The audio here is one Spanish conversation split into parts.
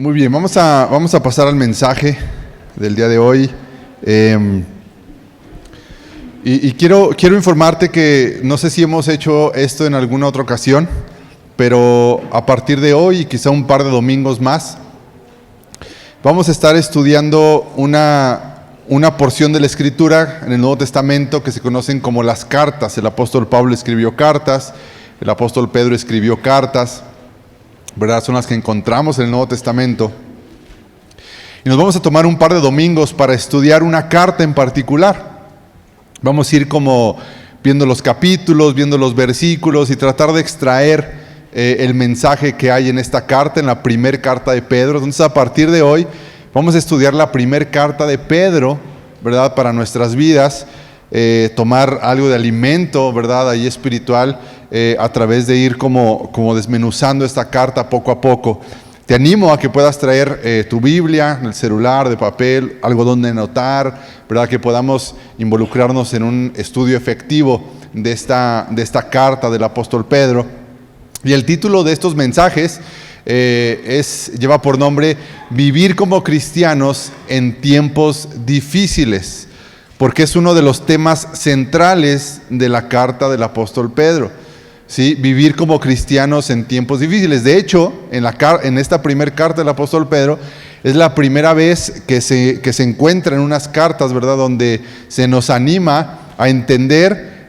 Muy bien, vamos a pasar al mensaje del día de hoy. Quiero informarte que no sé si hemos hecho esto en alguna otra ocasión, pero a partir de hoy y quizá un par de domingos más, vamos a estar estudiando una porción de la Escritura en el Nuevo Testamento que se conocen como las cartas. El apóstol Pablo escribió cartas, el apóstol Pedro escribió cartas, ¿verdad? Son las que encontramos en el Nuevo Testamento. Y nos vamos a tomar un par de domingos para estudiar una carta en particular. Vamos a ir como viendo los capítulos, viendo los versículos y tratar de extraer el mensaje que hay en esta carta, en la primera carta de Pedro. Entonces, a partir de hoy, vamos a estudiar la primera carta de Pedro, ¿verdad? Para nuestras vidas, tomar algo de alimento, ¿verdad? Ahí espiritual, a través de ir como desmenuzando esta carta poco a poco. Te animo a que puedas traer tu Biblia, el celular, de papel, algo donde anotar, ¿verdad? Que podamos involucrarnos en un estudio efectivo de esta carta del apóstol Pedro. Y el título de estos mensajes lleva por nombre Vivir como cristianos en tiempos difíciles, porque es uno de los temas centrales de la carta del apóstol Pedro. ¿Sí? Vivir como cristianos en tiempos difíciles. De hecho, en esta primera carta del apóstol Pedro, es la primera vez que se encuentra en unas cartas, ¿verdad? Donde se nos anima a entender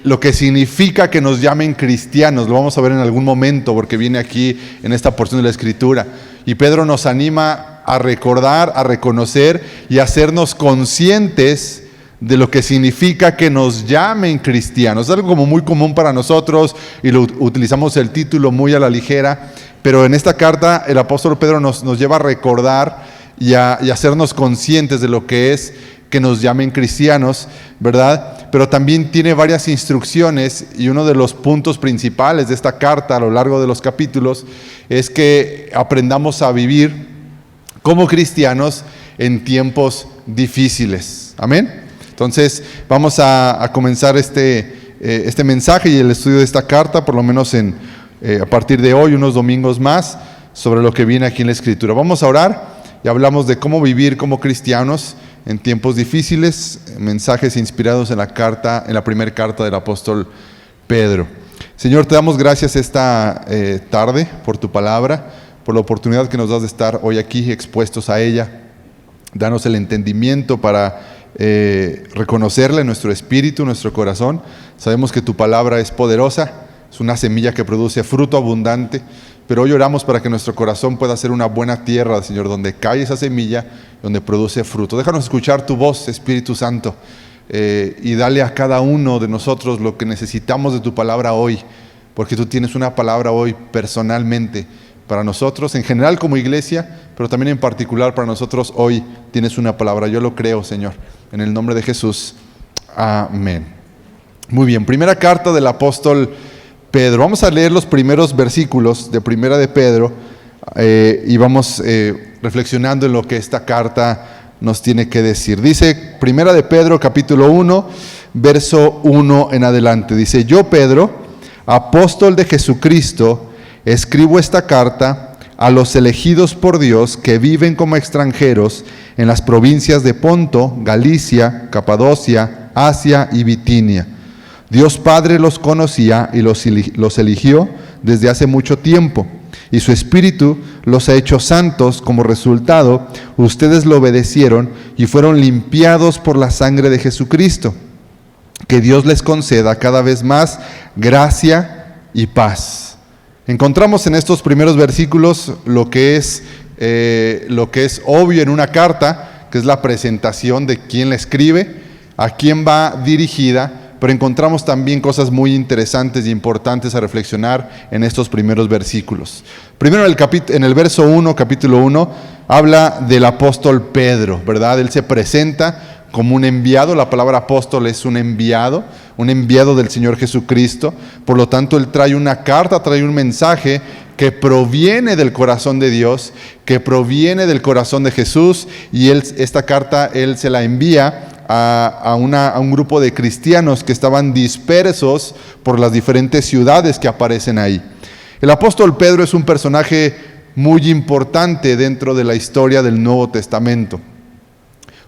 lo que significa que nos llamen cristianos. Lo vamos a ver en algún momento, porque viene aquí en esta porción de la Escritura. Y Pedro nos anima a recordar, a reconocer y a hacernos conscientes de lo que significa que nos llamen cristianos. Es algo como muy común para nosotros y utilizamos el título muy a la ligera, pero en esta carta el apóstol Pedro nos lleva a recordar y a hacernos conscientes de lo que es que nos llamen cristianos, ¿verdad? Pero también tiene varias instrucciones, y uno de los puntos principales de esta carta a lo largo de los capítulos es que aprendamos a vivir como cristianos en tiempos difíciles. Amén. Entonces vamos a comenzar este mensaje y el estudio de esta carta, por lo menos a partir de hoy, unos domingos más, sobre lo que viene aquí en la Escritura. Vamos a orar y hablamos de cómo vivir como cristianos en tiempos difíciles, mensajes inspirados en la primera carta del apóstol Pedro. Señor, te damos gracias esta tarde por tu palabra, por la oportunidad que nos das de estar hoy aquí expuestos a ella. Danos el entendimiento para reconocerla en nuestro espíritu, en nuestro corazón. Sabemos que tu palabra es poderosa, es una semilla que produce fruto abundante, pero hoy oramos para que nuestro corazón pueda ser una buena tierra, Señor, donde cae esa semilla, donde produce fruto. Déjanos escuchar tu voz, Espíritu Santo, y dale a cada uno de nosotros lo que necesitamos de tu palabra hoy, porque tú tienes una palabra hoy personalmente para nosotros, en general como iglesia, pero también en particular para nosotros hoy tienes una palabra. Yo lo creo, Señor, en el nombre de Jesús. Amén. Muy bien, primera carta del apóstol Pedro. Vamos a leer los primeros versículos de primera de Pedro y vamos reflexionando en lo que esta carta nos tiene que decir. Dice primera de Pedro, capítulo 1, verso 1 en adelante. Dice: Yo, Pedro, apóstol de Jesucristo, escribo esta carta a los elegidos por Dios que viven como extranjeros en las provincias de Ponto, Galicia, Capadocia, Asia y Bitinia. Dios Padre los conocía y los eligió desde hace mucho tiempo, y su Espíritu los ha hecho santos. Como resultado, ustedes lo obedecieron y fueron limpiados por la sangre de Jesucristo. Que Dios les conceda cada vez más gracia y paz. Encontramos en estos primeros versículos lo que es obvio en una carta, que es la presentación de quién la escribe, a quién va dirigida, pero encontramos también cosas muy interesantes y importantes a reflexionar en estos primeros versículos. Primero en el verso 1, capítulo 1, habla del apóstol Pedro, ¿verdad? Él se presenta como un enviado. La palabra apóstol es un enviado del Señor Jesucristo. Por lo tanto, él trae una carta, trae un mensaje que proviene del corazón de Dios, que proviene del corazón de Jesús, y esta carta él se la envía a un grupo de cristianos que estaban dispersos por las diferentes ciudades que aparecen ahí. El apóstol Pedro es un personaje muy importante dentro de la historia del Nuevo Testamento.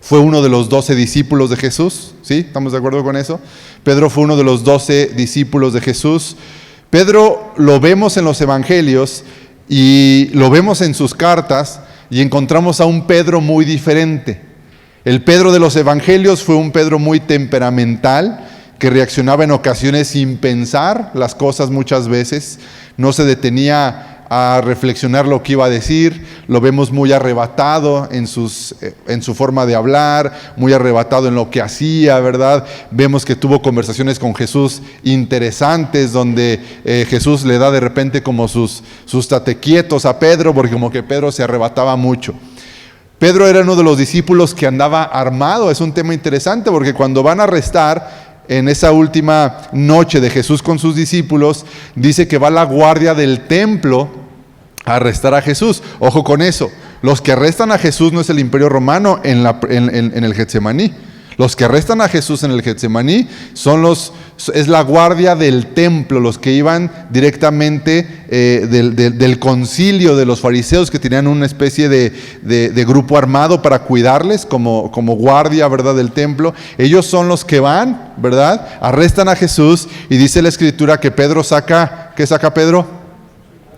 Fue uno de los 12 discípulos de Jesús, ¿sí? ¿Estamos de acuerdo con eso? Pedro fue uno de los 12 discípulos de Jesús. Pedro lo vemos en los evangelios y lo vemos en sus cartas y encontramos a un Pedro muy diferente. El Pedro de los evangelios fue un Pedro muy temperamental, que reaccionaba en ocasiones sin pensar las cosas muchas veces, no se detenía a reflexionar lo que iba a decir, lo vemos muy arrebatado en su forma de hablar, muy arrebatado en lo que hacía, ¿verdad? Vemos que tuvo conversaciones con Jesús interesantes, donde Jesús le da de repente como sus tatequietos a Pedro, porque como que Pedro se arrebataba mucho. Pedro era uno de los discípulos que andaba armado. Es un tema interesante porque cuando van a arrestar en esa última noche de Jesús con sus discípulos, dice que va la guardia del templo a arrestar a Jesús. Ojo con eso, los que arrestan a Jesús no es el Imperio Romano en el Getsemaní. Los que arrestan a Jesús en el Getsemaní es la guardia del templo, los que iban directamente del concilio de los fariseos, que tenían una especie de grupo armado para cuidarles como guardia, ¿verdad?, del templo. Ellos son los que van, ¿verdad?, arrestan a Jesús, y dice la Escritura que Pedro saca, ¿qué saca Pedro?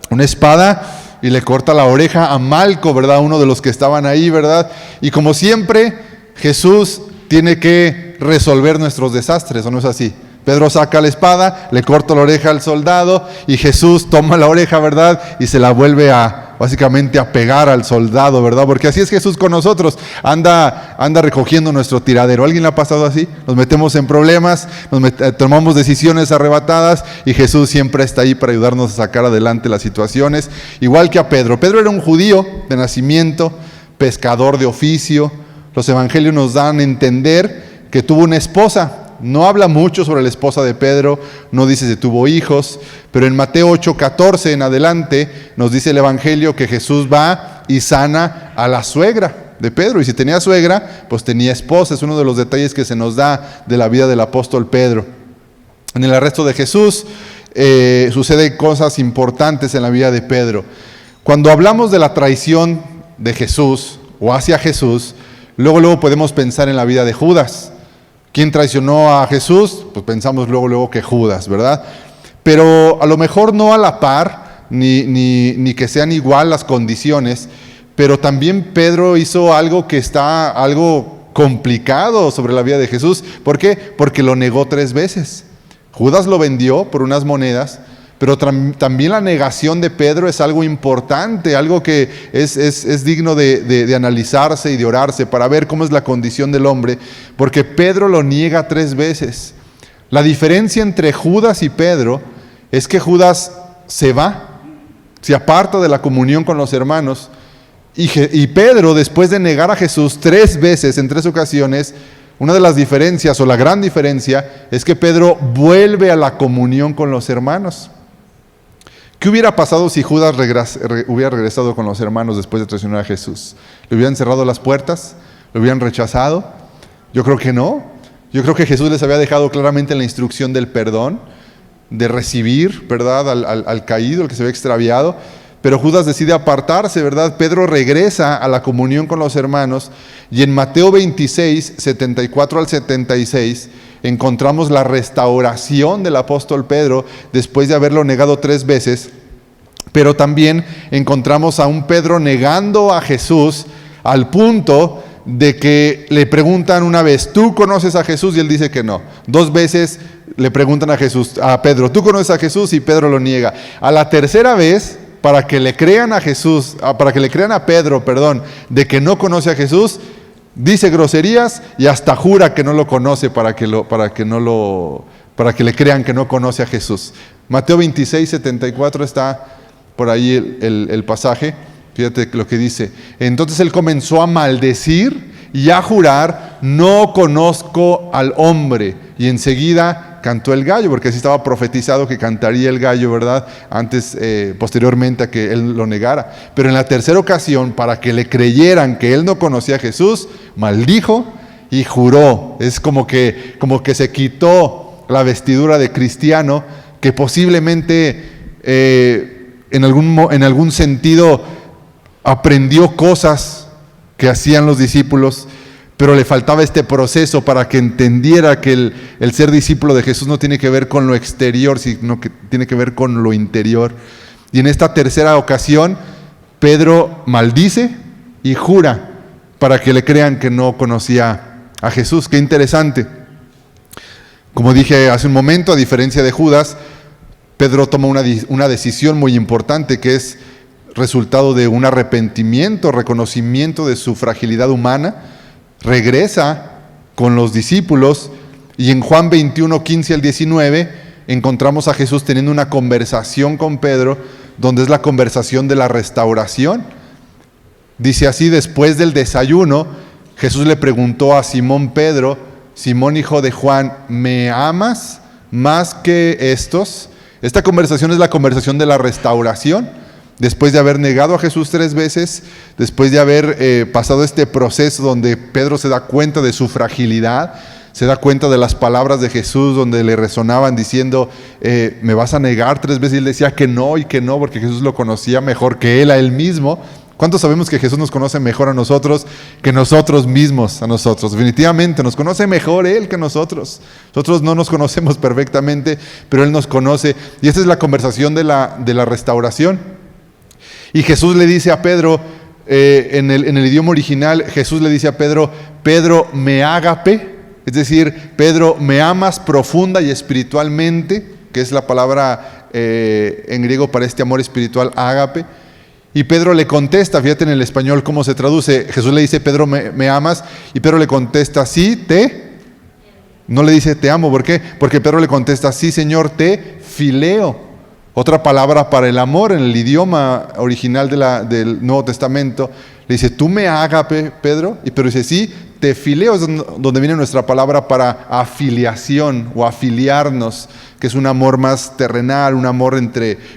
Una espada, y le corta la oreja a Malco, ¿verdad?, uno de los que estaban ahí, ¿verdad? Y como siempre, Jesús tiene que resolver nuestros desastres, ¿o no es así? Pedro saca la espada, le corta la oreja al soldado, y Jesús toma la oreja, ¿verdad?, y se la vuelve básicamente a pegar al soldado, ¿verdad? Porque así es Jesús con nosotros, anda recogiendo nuestro tiradero. ¿Alguien le ha pasado así? Nos metemos en problemas, tomamos decisiones arrebatadas, y Jesús siempre está ahí para ayudarnos a sacar adelante las situaciones, igual que a Pedro. Pedro era un judío de nacimiento, pescador de oficio. Los evangelios nos dan a entender que tuvo una esposa. No habla mucho sobre la esposa de Pedro, no dice si tuvo hijos, pero en Mateo 8:14 en adelante nos dice el evangelio que Jesús va y sana a la suegra de Pedro, y si tenía suegra, pues tenía esposa. Es uno de los detalles que se nos da de la vida del apóstol Pedro. En el arresto de Jesús suceden cosas importantes en la vida de Pedro. Cuando hablamos de la traición de Jesús o hacia Jesús, luego podemos pensar en la vida de Judas. ¿Quién traicionó a Jesús? Pues pensamos luego que Judas, ¿verdad? Pero a lo mejor no a la par, ni que sean igual las condiciones, pero también Pedro hizo algo que está algo complicado sobre la vida de Jesús. ¿Por qué? Porque lo negó 3 veces. Judas lo vendió por unas monedas, pero también la negación de Pedro es algo importante, algo que es digno de analizarse y de orarse para ver cómo es la condición del hombre, porque Pedro lo niega 3 veces. La diferencia entre Judas y Pedro es que Judas se aparta de la comunión con los hermanos, y Pedro, después de negar a Jesús 3 veces, en 3 ocasiones, una de las diferencias, o la gran diferencia, es que Pedro vuelve a la comunión con los hermanos. ¿Qué hubiera pasado si Judas hubiera regresado con los hermanos después de traicionar a Jesús? ¿Le hubieran cerrado las puertas? ¿Le hubieran rechazado? Yo creo que no. Yo creo que Jesús les había dejado claramente la instrucción del perdón, de recibir, ¿verdad?, al caído, al que se había extraviado. Pero Judas decide apartarse, ¿verdad? Pedro regresa a la comunión con los hermanos, y en Mateo 26, 74 al 76, encontramos la restauración del apóstol Pedro después de haberlo negado 3 veces, pero también encontramos a un Pedro negando a Jesús al punto de que le preguntan una vez, ¿tú conoces a Jesús? Y él dice que no. 2 veces le preguntan a Pedro, ¿tú conoces a Jesús? Y Pedro lo niega. A la tercera vez, para que le crean a Pedro, de que no conoce a Jesús, dice groserías y hasta jura que no lo conoce para que le crean que no conoce a Jesús. Mateo 26, 74 está por ahí el pasaje. Fíjate lo que dice. Entonces él comenzó a maldecir y a jurar, no conozco al hombre. Y enseguida cantó el gallo, porque así estaba profetizado que cantaría el gallo, ¿verdad? Posteriormente a que él lo negara. Pero en la tercera ocasión, para que le creyeran que él no conocía a Jesús, maldijo y juró. Es como que se quitó la vestidura de cristiano, que posiblemente en algún sentido aprendió cosas que hacían los discípulos, pero le faltaba este proceso para que entendiera que el ser discípulo de Jesús no tiene que ver con lo exterior, sino que tiene que ver con lo interior. Y en esta tercera ocasión, Pedro maldice y jura para que le crean que no conocía a Jesús. Qué interesante. Como dije hace un momento, a diferencia de Judas, Pedro toma una decisión muy importante que es resultado de un arrepentimiento, reconocimiento de su fragilidad humana. Regresa con los discípulos y en Juan 21, 15 al 19 encontramos a Jesús teniendo una conversación con Pedro, donde es la conversación de la restauración. Dice así: después del desayuno, Jesús le preguntó a Simón Pedro: Simón, hijo de Juan, ¿me amas más que estos? Esta conversación es la conversación de la restauración. Después de haber negado a Jesús 3 veces, después de haber pasado este proceso donde Pedro se da cuenta de su fragilidad, se da cuenta de las palabras de Jesús donde le resonaban diciendo, ¿me vas a negar 3 veces? Y él decía que no y que no, porque Jesús lo conocía mejor que él a él mismo. ¿Cuántos sabemos que Jesús nos conoce mejor a nosotros que nosotros mismos a nosotros? Definitivamente nos conoce mejor Él que nosotros. Nosotros no nos conocemos perfectamente, pero Él nos conoce. Y esa es la conversación de la restauración. Y Jesús le dice a Pedro, en el idioma original, Jesús le dice a Pedro, Pedro, me ágape, es decir, Pedro, me amas profunda y espiritualmente, que es la palabra en griego para este amor espiritual, ágape. Y Pedro le contesta, fíjate en el español cómo se traduce, Jesús le dice, Pedro, ¿me amas? Y Pedro le contesta, sí, no le dice te amo, ¿por qué? Porque Pedro le contesta, sí, Señor, te fileo. Otra palabra para el amor en el idioma original del Nuevo Testamento. Le dice, ¿tú me ágape, Pedro? Y Pedro dice, sí, te fileo, es donde viene nuestra palabra para afiliación o afiliarnos, que es un amor más terrenal, un amor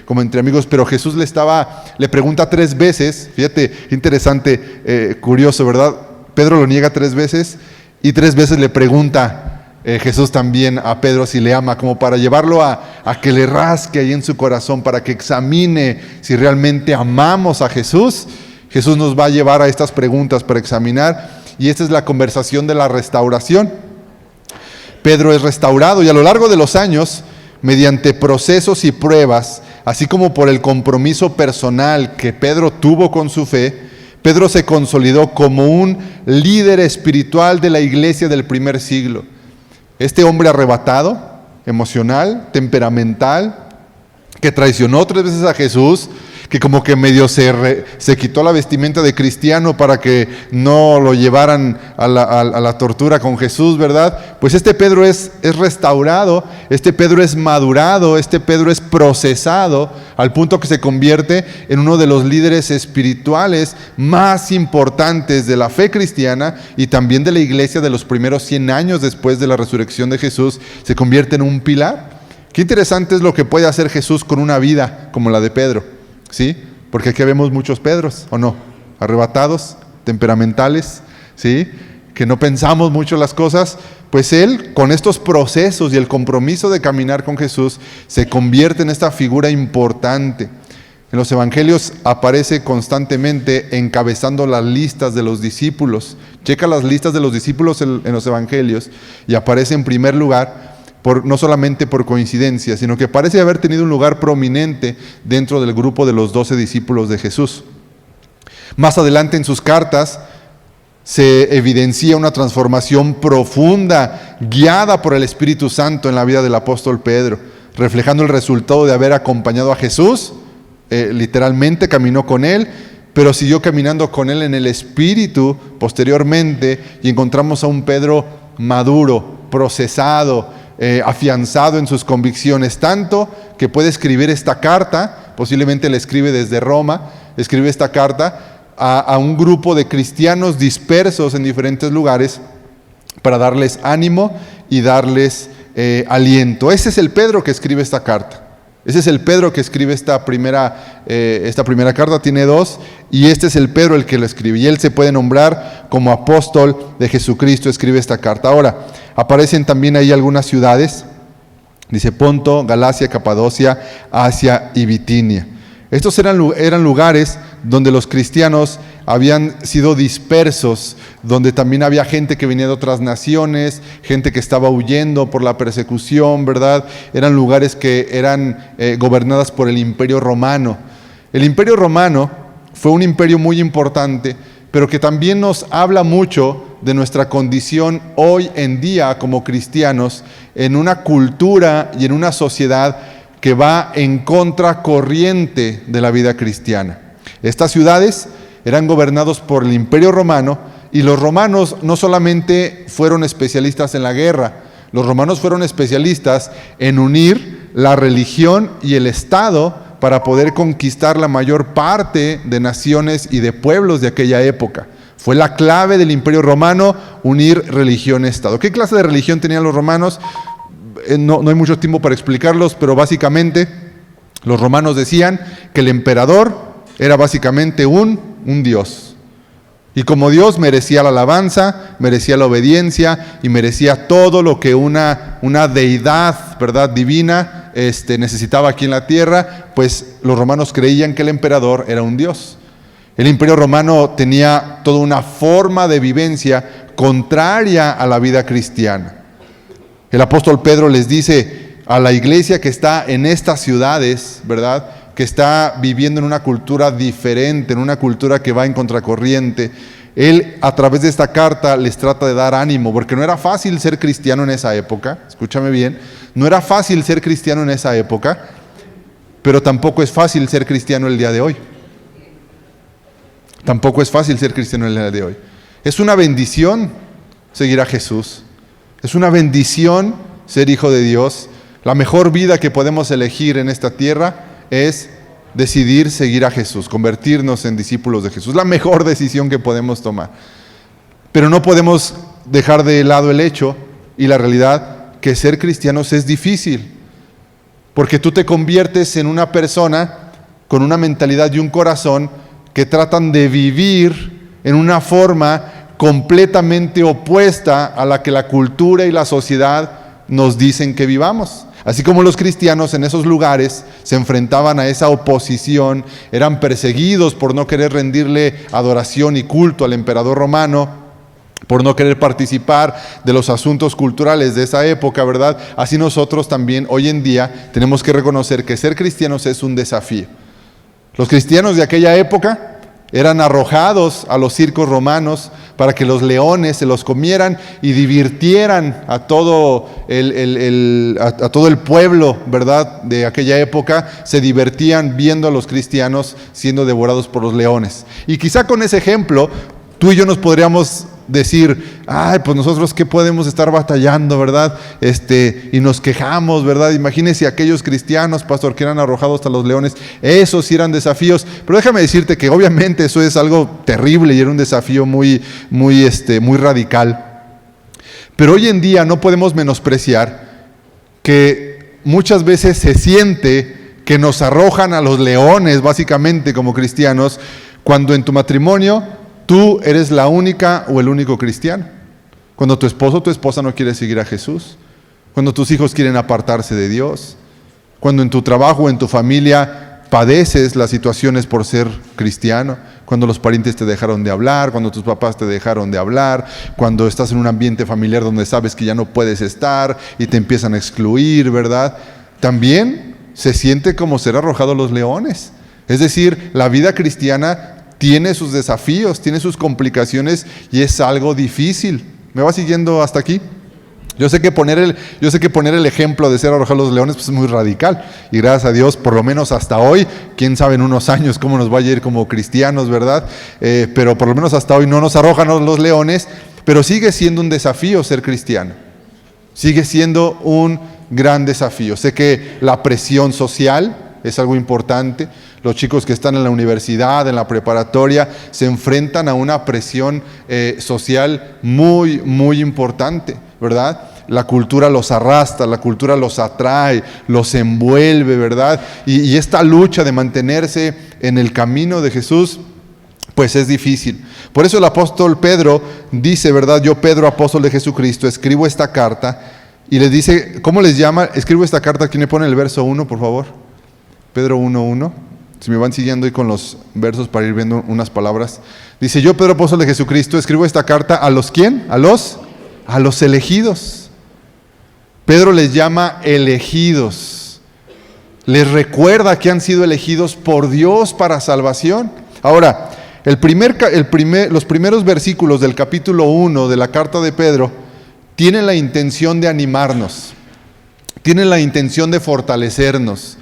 como entre amigos. Pero Jesús le pregunta 3 veces, fíjate, interesante, curioso, ¿verdad? Pedro lo niega 3 veces y 3 veces le pregunta Jesús también a Pedro si le ama, como para llevarlo a que le rasque ahí en su corazón, para que examine si realmente amamos a Jesús. Jesús nos va a llevar a estas preguntas para examinar, y esta es la conversación de la restauración. Pedro es restaurado, y a lo largo de los años, mediante procesos y pruebas, así como por el compromiso personal que Pedro tuvo con su fe, Pedro se consolidó como un líder espiritual de la iglesia del primer siglo. Este hombre arrebatado, emocional, temperamental, que traicionó 3 veces a Jesús, que como que medio se quitó la vestimenta de cristiano para que no lo llevaran a la tortura con Jesús, ¿verdad? Pues este Pedro es restaurado, este Pedro es madurado, este Pedro es procesado, al punto que se convierte en uno de los líderes espirituales más importantes de la fe cristiana y también de la iglesia de los primeros 100 años después de la resurrección de Jesús. Se convierte en un pilar. Qué interesante es lo que puede hacer Jesús con una vida como la de Pedro. ¿Sí? Porque aquí vemos muchos Pedros, ¿o no? Arrebatados, temperamentales, ¿sí? Que no pensamos mucho las cosas. Pues él, con estos procesos y el compromiso de caminar con Jesús, se convierte en esta figura importante. En los evangelios aparece constantemente encabezando las listas de los discípulos. Checa las listas de los discípulos en los evangelios y aparece en primer lugar, no solamente por coincidencia, sino que parece haber tenido un lugar prominente dentro del grupo de los 12 discípulos de Jesús. Más adelante en sus cartas se evidencia una transformación profunda, guiada por el Espíritu Santo en la vida del apóstol Pedro, reflejando el resultado de haber acompañado a Jesús, literalmente caminó con él, pero siguió caminando con él en el Espíritu posteriormente, y encontramos a un Pedro maduro, procesado, afianzado en sus convicciones, tanto que puede escribir esta carta, posiblemente la escribe desde Roma, escribe esta carta a un grupo de cristianos dispersos en diferentes lugares para darles ánimo y darles aliento. Ese es el Pedro que escribe esta carta. Ese es el Pedro que escribe esta primera carta, tiene 2, y este es el Pedro el que lo escribe, y él se puede nombrar como apóstol de Jesucristo, escribe esta carta. Ahora, aparecen también ahí algunas ciudades, dice Ponto, Galacia, Capadocia, Asia y Bitinia. Estos eran lugares donde los cristianos habían sido dispersos, donde también había gente que venía de otras naciones, gente que estaba huyendo por la persecución, ¿verdad? Eran lugares que eran gobernadas por el Imperio Romano. El Imperio Romano fue un imperio muy importante, pero que también nos habla mucho de nuestra condición hoy en día como cristianos, en una cultura y en una sociedad que va en contracorriente de la vida cristiana. Estas ciudades eran gobernados por el Imperio Romano, y los romanos no solamente fueron especialistas en la guerra, los romanos fueron especialistas en unir la religión y el Estado para poder conquistar la mayor parte de naciones y de pueblos de aquella época. Fue la clave del Imperio Romano, unir religión y Estado. ¿Qué clase de religión tenían los romanos? No hay mucho tiempo para explicarlos, pero básicamente los romanos decían que el emperador era básicamente un dios. Y como Dios merecía la alabanza, merecía la obediencia y merecía todo lo que una deidad, ¿verdad?, divina necesitaba aquí en la tierra, pues los romanos creían que el emperador era un dios. El Imperio Romano tenía toda una forma de vivencia contraria a la vida cristiana. El apóstol Pedro les dice a la iglesia que está en estas ciudades, ¿verdad?, que está viviendo en una cultura diferente, en una cultura que va en contracorriente. Él, a través de esta carta, les trata de dar ánimo, porque no era fácil ser cristiano en esa época. Escúchame bien, no era fácil ser cristiano en esa época, pero tampoco es fácil ser cristiano el día de hoy. Tampoco es fácil ser cristiano el día de hoy. Es una bendición seguir a Jesús. Es una bendición ser hijo de Dios. La mejor vida que podemos elegir en esta tierra es decidir seguir a Jesús, convertirnos en discípulos de Jesús. La mejor decisión que podemos tomar. Pero no podemos dejar de lado el hecho y la realidad que ser cristianos es difícil. Porque tú te conviertes en una persona con una mentalidad y un corazón que tratan de vivir en una forma completamente opuesta a la que la cultura y la sociedad nos dicen que vivamos. Así como los cristianos en esos lugares se enfrentaban a esa oposición, eran perseguidos por no querer rendirle adoración y culto al emperador romano, por no querer participar de los asuntos culturales de esa época, ¿verdad? Así nosotros también hoy en día tenemos que reconocer que ser cristianos es un desafío. Los cristianos de aquella época eran arrojados a los circos romanos para que los leones se los comieran y divirtieran a todo el pueblo, ¿verdad?, de aquella época. Se divertían viendo a los cristianos siendo devorados por los leones. Y quizá con ese ejemplo, tú y yo nos podríamos decir, ay, pues nosotros qué podemos estar batallando, ¿verdad? Y nos quejamos, ¿verdad? Imagínense aquellos cristianos, pastor, que eran arrojados a los leones. Esos sí eran desafíos. Pero déjame decirte que obviamente eso es algo terrible y era un desafío muy radical. Pero hoy en día no podemos menospreciar que muchas veces se siente que nos arrojan a los leones, básicamente, como cristianos, cuando en tu matrimonio tú eres la única o el único cristiano. Cuando tu esposo o tu esposa no quiere seguir a Jesús. Cuando tus hijos quieren apartarse de Dios. Cuando en tu trabajo o en tu familia padeces las situaciones por ser cristiano. Cuando los parientes te dejaron de hablar. Cuando tus papás te dejaron de hablar. Cuando estás en un ambiente familiar donde sabes que ya no puedes estar y te empiezan a excluir, ¿verdad? También se siente como ser arrojado a los leones. Es decir, la vida cristiana tiene sus desafíos, tiene sus complicaciones y es algo difícil. ¿Me va siguiendo hasta aquí? Yo sé que poner el ejemplo de ser arrojado a los leones pues es muy radical. Y gracias a Dios, por lo menos hasta hoy, quién sabe en unos años cómo nos vaya a ir como cristianos, ¿verdad? Pero por lo menos hasta hoy no nos arrojan a los leones, pero sigue siendo un desafío ser cristiano. Sigue siendo un gran desafío. Sé que la presión social es algo importante. Los chicos que están en la universidad, en la preparatoria, se enfrentan a una presión social muy, muy importante, ¿verdad? La cultura los arrastra, la cultura los atrae, los envuelve, ¿verdad? Y esta lucha de mantenerse en el camino de Jesús, pues es difícil. Por eso el apóstol Pedro dice, ¿verdad? Yo, Pedro, apóstol de Jesucristo, escribo esta carta y les dice, ¿cómo les llama? Escribo esta carta, ¿quién me pone el verso 1, por favor? Pedro 1:1. Si me van siguiendo ahí con los versos para ir viendo unas palabras. Dice, yo, Pedro, apóstol de Jesucristo, escribo esta carta a los ¿quién? A los elegidos. Pedro les llama elegidos. Les recuerda que han sido elegidos por Dios para salvación. Ahora, los primeros versículos del capítulo 1 de la carta de Pedro tienen la intención de animarnos, tienen la intención de fortalecernos,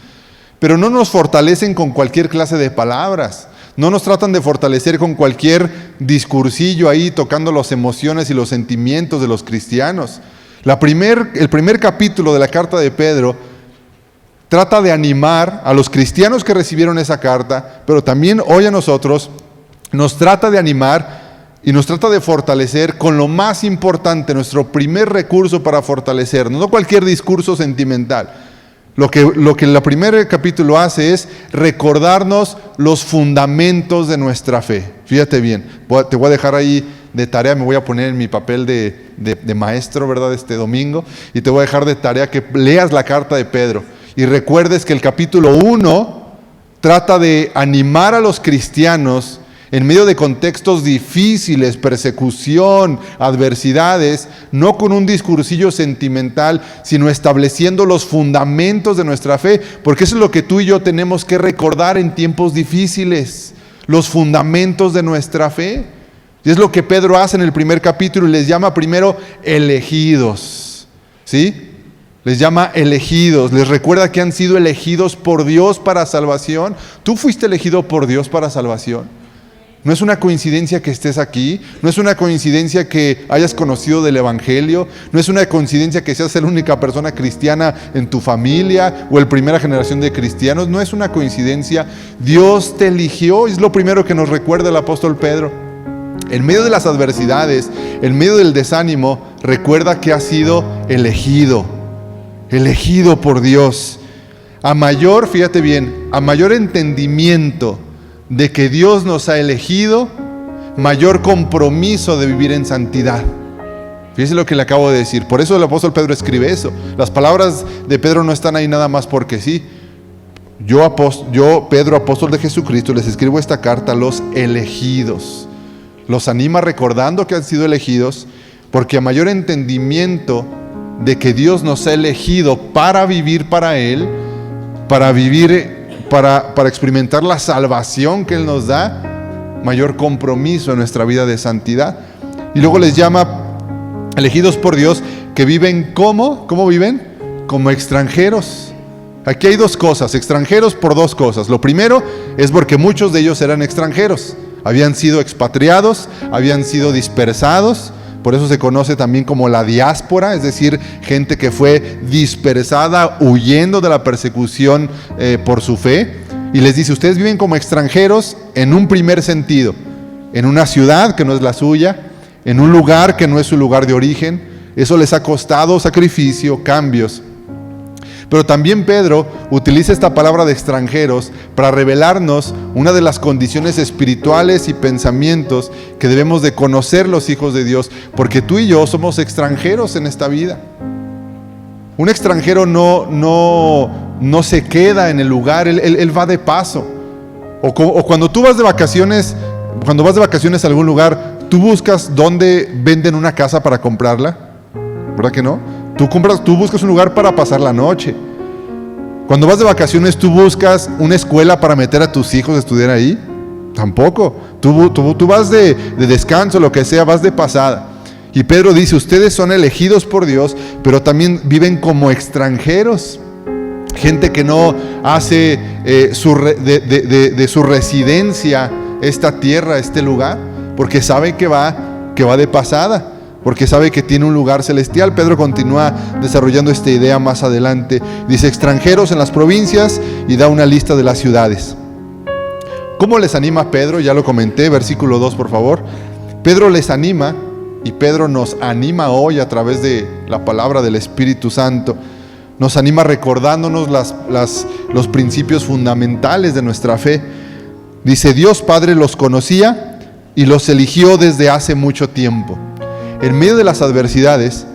pero no nos fortalecen con cualquier clase de palabras, no nos tratan de fortalecer con cualquier discursillo ahí tocando las emociones y los sentimientos de los cristianos. El primer capítulo de la carta de Pedro trata de animar a los cristianos que recibieron esa carta, pero también hoy a nosotros nos trata de animar y nos trata de fortalecer con lo más importante, nuestro primer recurso para fortalecernos, no cualquier discurso sentimental. Lo que el primer capítulo hace es recordarnos los fundamentos de nuestra fe. Fíjate bien, te voy a dejar ahí de tarea, me voy a poner en mi papel de maestro, ¿verdad? Este domingo, y te voy a dejar de tarea que leas la carta de Pedro y recuerdes que el capítulo 1 trata de animar a los cristianos en medio de contextos difíciles, persecución, adversidades, no con un discursillo sentimental, sino estableciendo los fundamentos de nuestra fe, porque eso es lo que tú y yo tenemos que recordar en tiempos difíciles, los fundamentos de nuestra fe. Y es lo que Pedro hace en el primer capítulo y les llama primero elegidos, ¿sí? Les llama elegidos, les recuerda que han sido elegidos por Dios para salvación. ¿Tú fuiste elegido por Dios para salvación? No es una coincidencia que estés aquí, no es una coincidencia que hayas conocido del Evangelio, no es una coincidencia que seas la única persona cristiana en tu familia o la primera generación de cristianos, no es una coincidencia. Dios te eligió, es lo primero que nos recuerda el apóstol Pedro. En medio de las adversidades, en medio del desánimo, recuerda que has sido elegido por Dios. Fíjate bien, a mayor entendimiento de que Dios nos ha elegido, mayor compromiso de vivir en santidad. Fíjese lo que le acabo de decir. Por eso el apóstol Pedro escribe eso. Las palabras de Pedro no están ahí nada más porque sí. Yo, Pedro, apóstol de Jesucristo, les escribo esta carta a los elegidos. Los anima recordando que han sido elegidos, porque a mayor entendimiento de que Dios nos ha elegido para vivir para Él, para experimentar la salvación que Él nos da, mayor compromiso en nuestra vida de santidad. Y luego les llama elegidos por Dios, que viven ¿cómo viven? Como extranjeros. Aquí hay dos cosas, extranjeros por dos cosas. Lo primero es porque muchos de ellos eran extranjeros, habían sido expatriados, habían sido dispersados. Por eso se conoce también como la diáspora, es decir, gente que fue dispersada huyendo de la persecución por su fe. Y les dice, ustedes viven como extranjeros en un primer sentido, en una ciudad que no es la suya, en un lugar que no es su lugar de origen. Eso les ha costado sacrificio, cambios. Pero también Pedro utiliza esta palabra de extranjeros para revelarnos una de las condiciones espirituales y pensamientos que debemos de conocer los hijos de Dios, porque tú y yo somos extranjeros en esta vida. Un extranjero no se queda en el lugar, él va de paso. O cuando tú vas de vacaciones, a algún lugar, tú buscas dónde venden una casa para comprarla, ¿verdad que no? Tú buscas un lugar para pasar la noche. Cuando vas de vacaciones, ¿tú buscas una escuela para meter a tus hijos a estudiar ahí? Tampoco. Tú vas de descanso, lo que sea, vas de pasada. Y Pedro dice, ustedes son elegidos por Dios, pero también viven como extranjeros. Gente que no hace de su residencia esta tierra, este lugar, porque sabe que va de pasada, porque sabe que tiene un lugar celestial. Pedro continúa desarrollando esta idea más adelante. Dice, extranjeros en las provincias, y da una lista de las ciudades. ¿Cómo les anima Pedro? Ya lo comenté, versículo 2, por favor. Pedro les anima, y Pedro nos anima hoy a través de la palabra del Espíritu Santo. Nos anima recordándonos los principios fundamentales de nuestra fe. Dice, Dios Padre los conocía y los eligió desde hace mucho tiempo. En medio de las adversidades,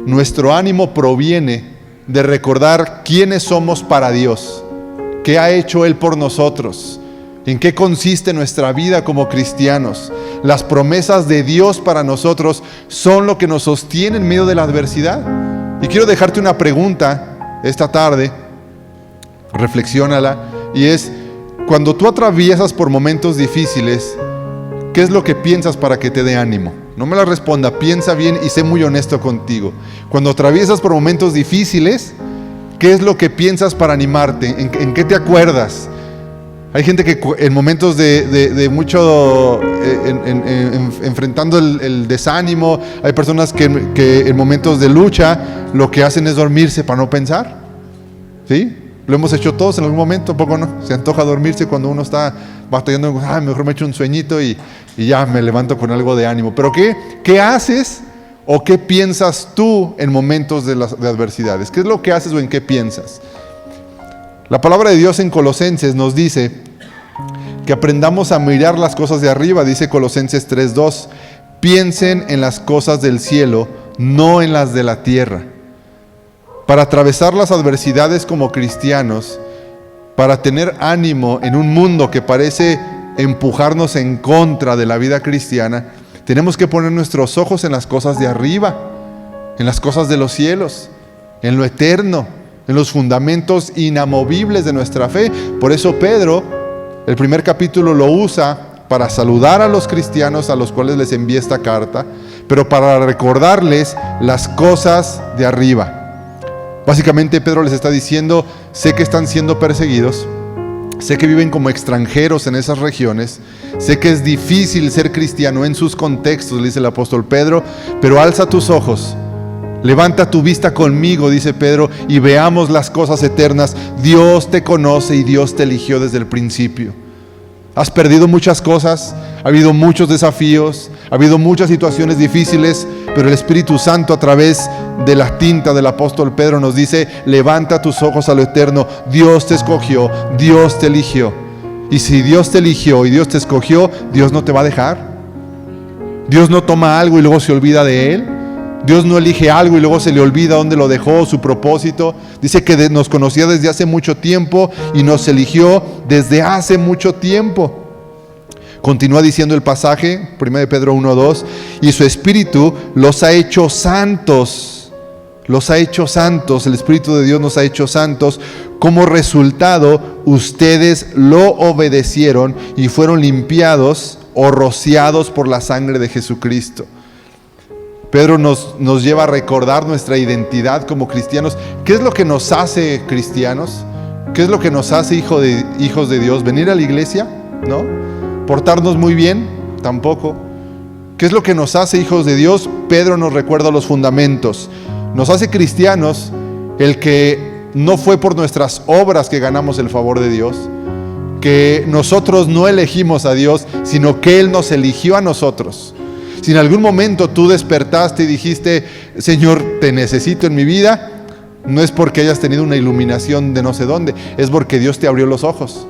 nuestro ánimo proviene de recordar quiénes somos para Dios, qué ha hecho Él por nosotros, ¿En qué consiste nuestra vida como cristianos? Las promesas de Dios para nosotros son lo que nos sostiene en medio de la adversidad. Y quiero dejarte una pregunta esta tarde, reflexiónala, y es: cuando tú atraviesas por momentos difíciles, ¿qué es lo que piensas para que te dé ánimo? No me la responda, piensa bien y sé muy honesto contigo. Cuando atraviesas por momentos difíciles, ¿qué es lo que piensas para animarte? ¿En qué te acuerdas? Hay gente que en momentos de mucho, enfrentando el desánimo, hay personas que en momentos de lucha lo que hacen es dormirse para no pensar. ¿Sí? Lo hemos hecho todos en algún momento, ¿poco no? Se antoja dormirse cuando uno está batallando, mejor me echo un sueñito y ya me levanto con algo de ánimo. Pero ¿qué haces o qué piensas tú en momentos de adversidades? ¿Qué es lo que haces o en qué piensas? La palabra de Dios en Colosenses nos dice que aprendamos a mirar las cosas de arriba. Dice Colosenses 3:2, piensen en las cosas del cielo, no en las de la tierra. Para atravesar las adversidades como cristianos, para tener ánimo en un mundo que parece empujarnos en contra de la vida cristiana, tenemos que poner nuestros ojos en las cosas de arriba, en las cosas de los cielos, en lo eterno, en los fundamentos inamovibles de nuestra fe. Por eso Pedro, el primer capítulo lo usa para saludar a los cristianos a los cuales les envía esta carta, pero para recordarles las cosas de arriba. Básicamente Pedro les está diciendo: sé que están siendo perseguidos, sé que viven como extranjeros en esas regiones, sé que es difícil ser cristiano en sus contextos, le dice el apóstol Pedro, pero alza tus ojos, levanta tu vista conmigo, dice Pedro, y veamos las cosas eternas. Dios te conoce y Dios te eligió desde el principio. Has perdido muchas cosas, ha habido muchos desafíos, ha habido muchas situaciones difíciles, pero el Espíritu Santo, a través de la tinta del apóstol Pedro, nos dice: levanta tus ojos a lo eterno. Dios te escogió, Dios te eligió. Y si Dios te eligió y Dios te escogió, Dios no te va a dejar. Dios no toma algo y luego se olvida de él. Dios no elige algo y luego se le olvida dónde lo dejó, su propósito. Dice que nos conocía desde hace mucho tiempo y nos eligió desde hace mucho tiempo. Continúa diciendo el pasaje, 1 Pedro 1:2, y su Espíritu los ha hecho santos. Los ha hecho santos, el Espíritu de Dios nos ha hecho santos. Como resultado, ustedes lo obedecieron y fueron limpiados o rociados por la sangre de Jesucristo. Pedro nos lleva a recordar nuestra identidad como cristianos. ¿Qué es lo que nos hace cristianos? ¿Qué es lo que nos hace hijos de Dios? ¿Venir a la iglesia? ¿No? ¿Portarnos muy bien? Tampoco. ¿Qué es lo que nos hace hijos de Dios? Pedro nos recuerda los fundamentos. Nos hace cristianos el que no fue por nuestras obras que ganamos el favor de Dios, que nosotros no elegimos a Dios, sino que Él nos eligió a nosotros. Si en algún momento tú despertaste y dijiste: Señor, te necesito en mi vida, no es porque hayas tenido una iluminación de no sé dónde, es porque Dios te abrió los ojos,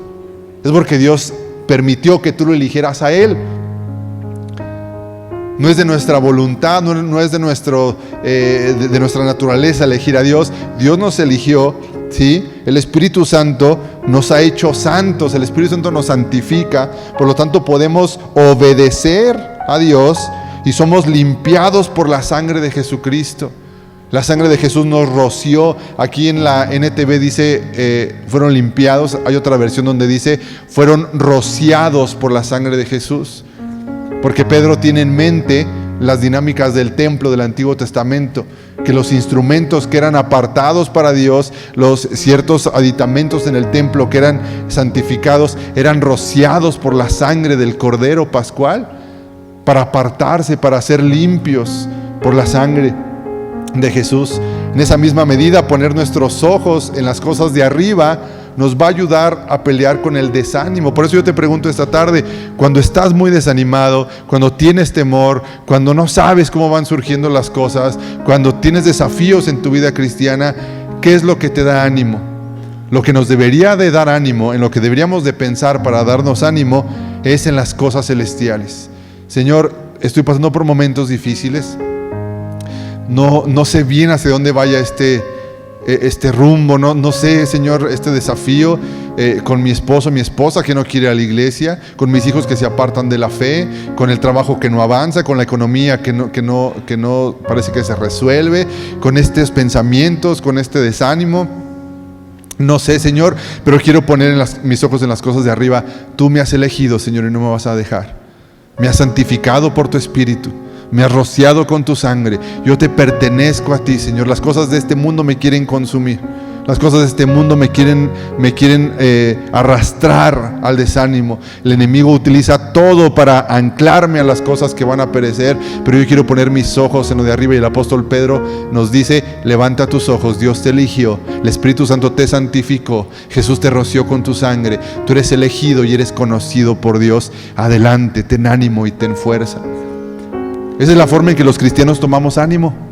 es porque Dios permitió que tú lo eligieras a Él. No es de nuestra voluntad, no es de nuestra naturaleza elegir a Dios. Dios nos eligió, ¿sí? El Espíritu Santo nos ha hecho santos, el Espíritu Santo nos santifica, por lo tanto podemos obedecer a Dios y somos limpiados por la sangre de Jesucristo. La sangre de Jesús nos roció. Aquí en la NTV dice fueron limpiados. Hay otra versión donde dice fueron rociados por la sangre de Jesús. Porque Pedro tiene en mente las dinámicas del templo del Antiguo Testamento, que los instrumentos que eran apartados para Dios, los ciertos aditamentos en el templo que eran santificados, eran rociados por la sangre del Cordero Pascual, para apartarse, para ser limpios por la sangre de Jesús. En esa misma medida, poner nuestros ojos en las cosas de arriba nos va a ayudar a pelear con el desánimo. Por eso yo te pregunto esta tarde, cuando estás muy desanimado, cuando tienes temor, cuando no sabes cómo van surgiendo las cosas, cuando tienes desafíos en tu vida cristiana, ¿qué es lo que te da ánimo? Lo que nos debería de dar ánimo, en lo que deberíamos de pensar para darnos ánimo, es en las cosas celestiales. Señor, estoy pasando por momentos difíciles, no sé bien hacia dónde vaya este rumbo, no sé, Señor, este desafío, con mi esposo, mi esposa que no quiere ir a la iglesia, con mis hijos que se apartan de la fe, con el trabajo que no avanza, con la economía que no parece que se resuelve, con estos pensamientos, con este desánimo. No sé, Señor, pero quiero poner mis ojos en las cosas de arriba. Tú me has elegido, Señor, y no me vas a dejar. Me has santificado por tu Espíritu. Me has rociado con tu sangre. Yo te pertenezco a ti, Señor. Las cosas de este mundo me quieren consumir. Las cosas de este mundo me quieren arrastrar al desánimo. El enemigo utiliza todo para anclarme a las cosas que van a perecer, pero yo quiero poner mis ojos en lo de arriba. Y el apóstol Pedro nos dice: levanta tus ojos, Dios te eligió, el Espíritu Santo te santificó, Jesús te roció con tu sangre, tú eres elegido y eres conocido por Dios. Adelante, ten ánimo y ten fuerza. Esa es la forma en que los cristianos tomamos ánimo.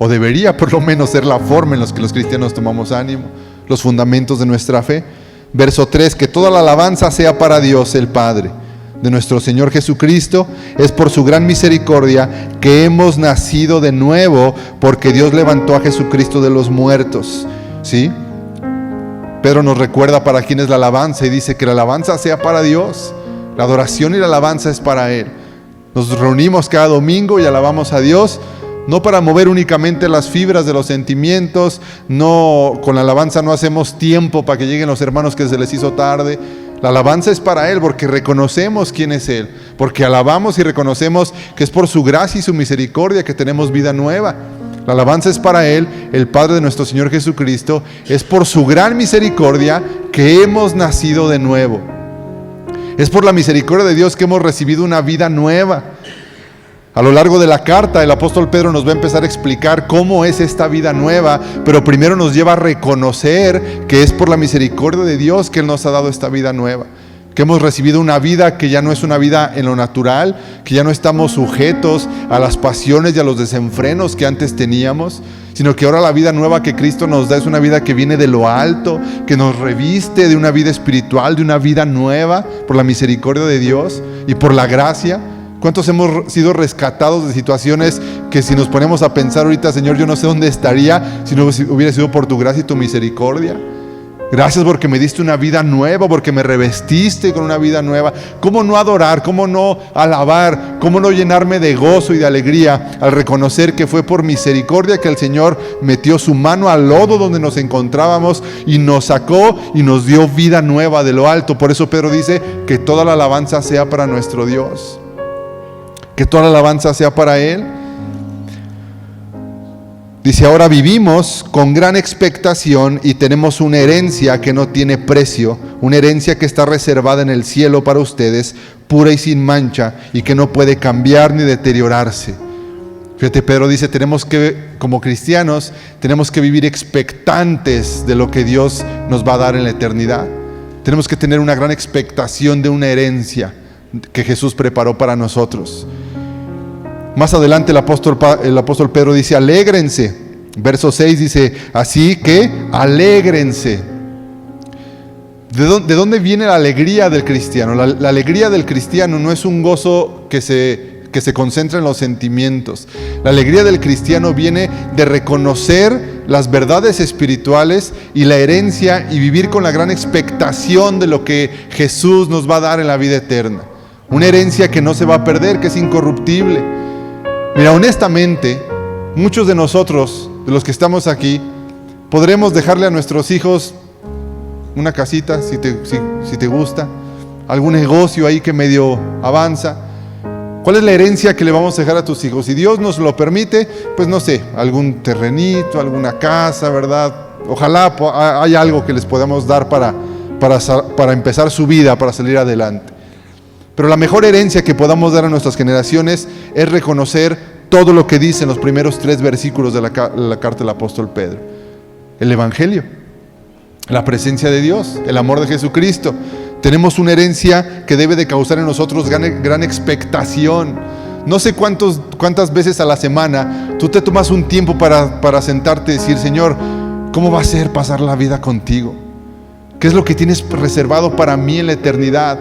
O debería por lo menos ser la forma en la que los cristianos tomamos ánimo, los fundamentos de nuestra fe. Verso 3, que toda la alabanza sea para Dios el Padre de nuestro Señor Jesucristo. Es por su gran misericordia que hemos nacido de nuevo, porque Dios levantó a Jesucristo de los muertos. ¿Sí? Pedro nos recuerda para quién es la alabanza y dice que la alabanza sea para Dios. La adoración y la alabanza es para Él. Nos reunimos cada domingo y alabamos a Dios, no para mover únicamente las fibras de los sentimientos, no, con la alabanza no hacemos tiempo para que lleguen los hermanos que se les hizo tarde. La alabanza es para Él porque reconocemos quién es Él, porque alabamos y reconocemos que es por su gracia y su misericordia que tenemos vida nueva. La alabanza es para Él, el Padre de nuestro Señor Jesucristo. Es por su gran misericordia que hemos nacido de nuevo. Es por la misericordia de Dios que hemos recibido una vida nueva. A lo largo de la carta, el apóstol Pedro nos va a empezar a explicar cómo es esta vida nueva, pero primero nos lleva a reconocer que es por la misericordia de Dios que Él nos ha dado esta vida nueva, que hemos recibido una vida que ya no es una vida en lo natural, que ya no estamos sujetos a las pasiones y a los desenfrenos que antes teníamos, sino que ahora la vida nueva que Cristo nos da es una vida que viene de lo alto, que nos reviste de una vida espiritual, de una vida nueva, por la misericordia de Dios y por la gracia. ¿Cuántos hemos sido rescatados de situaciones que si nos ponemos a pensar ahorita, Señor, yo no sé dónde estaría si no hubiera sido por tu gracia y tu misericordia? Gracias porque me diste una vida nueva, porque me revestiste con una vida nueva. ¿Cómo no adorar? ¿Cómo no alabar? ¿Cómo no llenarme de gozo y de alegría al reconocer que fue por misericordia que el Señor metió su mano al lodo donde nos encontrábamos y nos sacó y nos dio vida nueva de lo alto? Por eso Pedro dice que toda la alabanza sea para nuestro Dios, que toda la alabanza sea para Él. Dice: ahora vivimos con gran expectación y tenemos una herencia que no tiene precio, una herencia que está reservada en el cielo para ustedes, pura y sin mancha, y que no puede cambiar ni deteriorarse. Fíjate, Pedro dice, como cristianos, tenemos que vivir expectantes de lo que Dios nos va a dar en la eternidad. Tenemos que tener una gran expectación de una herencia que Jesús preparó para nosotros. Más adelante el apóstol Pedro dice: alégrense. Verso 6 dice: así que alégrense. ¿De dónde viene la alegría del cristiano? La alegría del cristiano no es un gozo que se concentra en los sentimientos. La alegría del cristiano viene de reconocer las verdades espirituales y la herencia y vivir con la gran expectación de lo que Jesús nos va a dar en la vida eterna. Una herencia que no se va a perder, que es incorruptible. Mira, honestamente, muchos de nosotros, de los que estamos aquí, podremos dejarle a nuestros hijos una casita, si te gusta, algún negocio ahí que medio avanza. ¿Cuál es la herencia que le vamos a dejar a tus hijos? Si Dios nos lo permite, pues no sé, algún terrenito, alguna casa, ¿verdad? Ojalá haya algo que les podamos dar para empezar su vida, para salir adelante. Pero la mejor herencia que podamos dar a nuestras generaciones es reconocer todo lo que dice en los primeros 3 versículos de la carta del apóstol Pedro. El Evangelio, la presencia de Dios, el amor de Jesucristo. Tenemos una herencia que debe de causar en nosotros gran expectación. No sé cuántas veces a la semana tú te tomas un tiempo para sentarte y decir: Señor, ¿cómo va a ser pasar la vida contigo? ¿Qué es lo que tienes reservado para mí en la eternidad?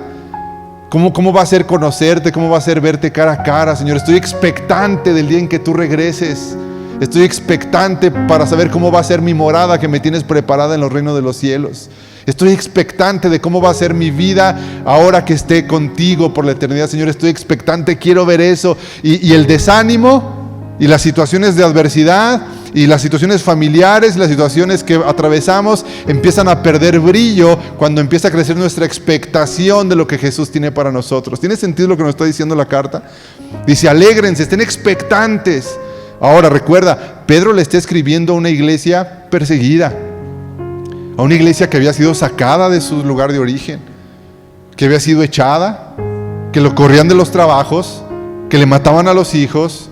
¿Cómo va a ser conocerte? ¿Cómo va a ser verte cara a cara, Señor? Estoy expectante del día en que tú regreses. Estoy expectante para saber cómo va a ser mi morada que me tienes preparada en los reinos de los cielos. Estoy expectante de cómo va a ser mi vida ahora que esté contigo por la eternidad, Señor. Estoy expectante, quiero ver eso. Y el desánimo y las situaciones de adversidad y las situaciones familiares, las situaciones que atravesamos empiezan a perder brillo cuando empieza a crecer nuestra expectación de lo que Jesús tiene para nosotros. ¿Tiene sentido lo que nos está diciendo la carta? Dice, alégrense, estén expectantes. Ahora recuerda, Pedro le está escribiendo a una iglesia perseguida, a una iglesia que había sido sacada de su lugar de origen, que había sido echada, que lo corrían de los trabajos, que le mataban a los hijos,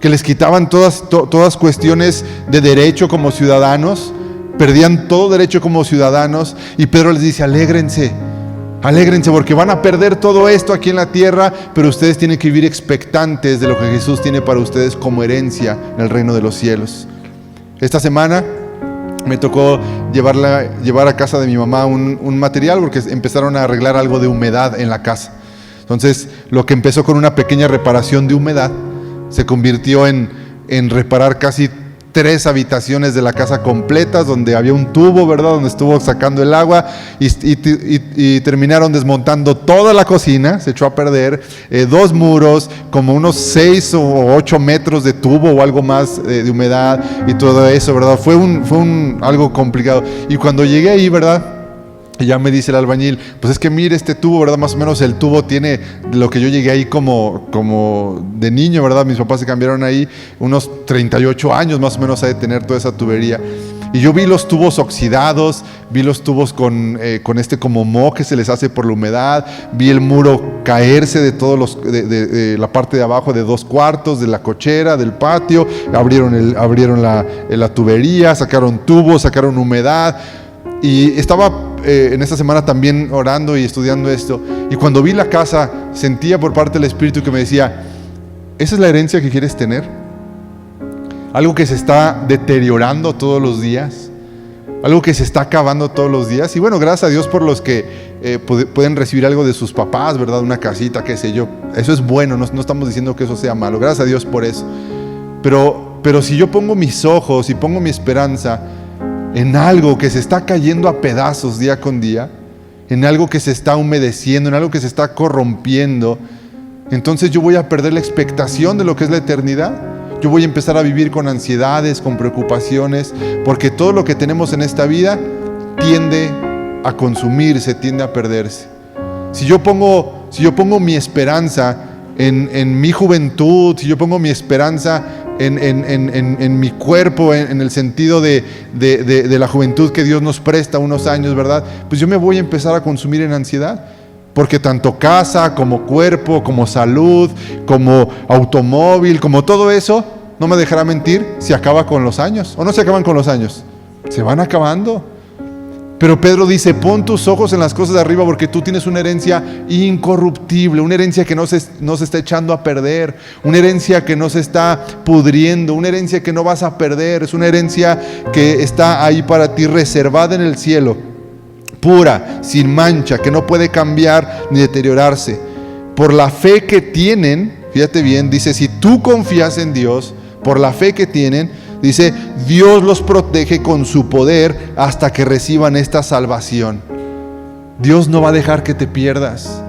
que les quitaban todas cuestiones de derecho como ciudadanos, perdían todo derecho como ciudadanos, y Pedro les dice, alégrense porque van a perder todo esto aquí en la tierra, pero ustedes tienen que vivir expectantes de lo que Jesús tiene para ustedes como herencia en el reino de los cielos. Esta semana me tocó llevar a casa de mi mamá un material porque empezaron a arreglar algo de humedad en la casa. Entonces, lo que empezó con una pequeña reparación de humedad se convirtió en reparar casi 3 habitaciones de la casa completas, donde había un tubo, ¿verdad?, donde estuvo sacando el agua, y terminaron desmontando toda la cocina. Se echó a perder 2 muros, como unos 6 o 8 metros de tubo o algo más de humedad y todo eso, ¿verdad? Fue algo complicado. Y cuando llegué ahí, ¿verdad?, y ya me dice el albañil, pues es que mire este tubo, ¿verdad? Más o menos el tubo tiene lo que yo llegué ahí como de niño, ¿verdad? Mis papás se cambiaron ahí unos 38 años más o menos, ha de tener toda esa tubería. Y yo vi los tubos oxidados, vi los tubos con como moho que se les hace por la humedad, vi el muro caerse de la parte de abajo de 2 cuartos, de la cochera, del patio, abrieron la tubería, sacaron tubos, sacaron humedad. Y estaba en esta semana también orando y estudiando esto, y cuando vi la casa sentía por parte del Espíritu que me decía, ¿esa es la herencia que quieres tener? Algo que se está deteriorando todos los días, algo que se está acabando todos los días. Y bueno, gracias a Dios por los que pueden recibir algo de sus papás, ¿verdad? Una casita, qué sé yo, eso es bueno, no estamos diciendo que eso sea malo, gracias a Dios por eso. Pero si yo pongo mis ojos y pongo mi esperanza en algo que se está cayendo a pedazos día con día, en algo que se está humedeciendo, en algo que se está corrompiendo, entonces yo voy a perder la expectación de lo que es la eternidad. Yo voy a empezar a vivir con ansiedades, con preocupaciones, porque todo lo que tenemos en esta vida tiende a consumirse, tiende a perderse. Si yo pongo mi esperanza en mi juventud, si yo pongo mi esperanza en mi cuerpo, en el sentido de la juventud que Dios nos presta unos años, ¿verdad? Pues yo me voy a empezar a consumir en ansiedad, porque tanto casa, como cuerpo, como salud, como automóvil, como todo eso, no me dejará mentir, se acaba con los años. ¿O no se acaban con los años? Se van acabando. Pero Pedro dice, pon tus ojos en las cosas de arriba, porque tú tienes una herencia incorruptible, una herencia que no se está echando a perder, una herencia que no se está pudriendo, una herencia que no vas a perder. Es una herencia que está ahí para ti, reservada en el cielo, pura, sin mancha, que no puede cambiar ni deteriorarse. Por la fe que tienen, fíjate bien, dice, si tú confías en Dios, por la fe que tienen, dice, Dios los protege con su poder hasta que reciban esta salvación. Dios no va a dejar que te pierdas.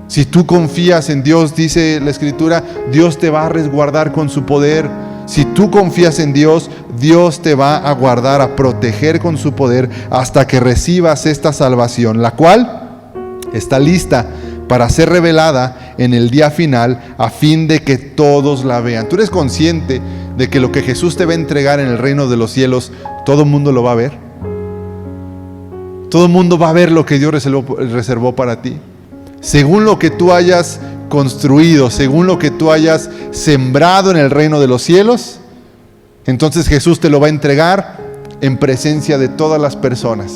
Si tú confías en Dios, dice la Escritura, Dios te va a resguardar con su poder. Si tú confías en Dios, Dios te va a guardar, a proteger con su poder hasta que recibas esta salvación, la cual está lista para ser revelada en el día final, a fin de que todos la vean. ¿Tú eres consciente de que lo que Jesús te va a entregar en el reino de los cielos, todo el mundo lo va a ver? Todo el mundo va a ver lo que Dios reservó para ti. Según lo que tú hayas construido, según lo que tú hayas sembrado en el reino de los cielos, entonces Jesús te lo va a entregar en presencia de todas las personas.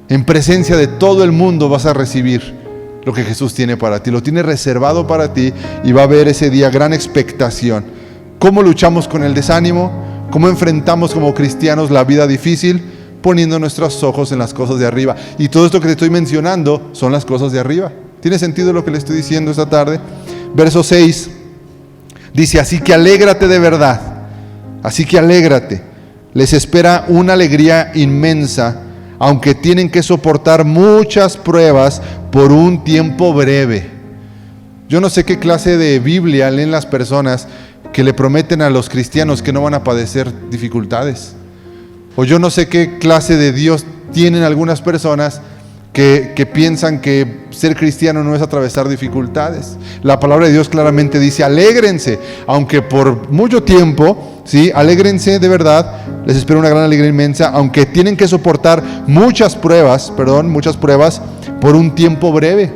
En presencia de todo el mundo vas a recibir lo que Jesús tiene para ti. Lo tiene reservado para ti, y va a haber ese día gran expectación. ¿Cómo luchamos con el desánimo? ¿Cómo enfrentamos como cristianos la vida difícil? Poniendo nuestros ojos en las cosas de arriba. Y todo esto que te estoy mencionando son las cosas de arriba. ¿Tiene sentido lo que le estoy diciendo esta tarde? Verso 6 dice, así que alégrate de verdad, así que alégrate. Les espera una alegría inmensa, aunque tienen que soportar muchas pruebas por un tiempo breve. Yo no sé qué clase de Biblia leen las personas que le prometen a los cristianos que no van a padecer dificultades. O yo no sé qué clase de Dios tienen algunas personas que piensan que ser cristiano no es atravesar dificultades. La palabra de Dios claramente dice: alégrense, aunque por mucho tiempo, ¿sí? Alégrense de verdad, les espera una gran alegría inmensa, aunque tienen que soportar muchas pruebas por un tiempo breve.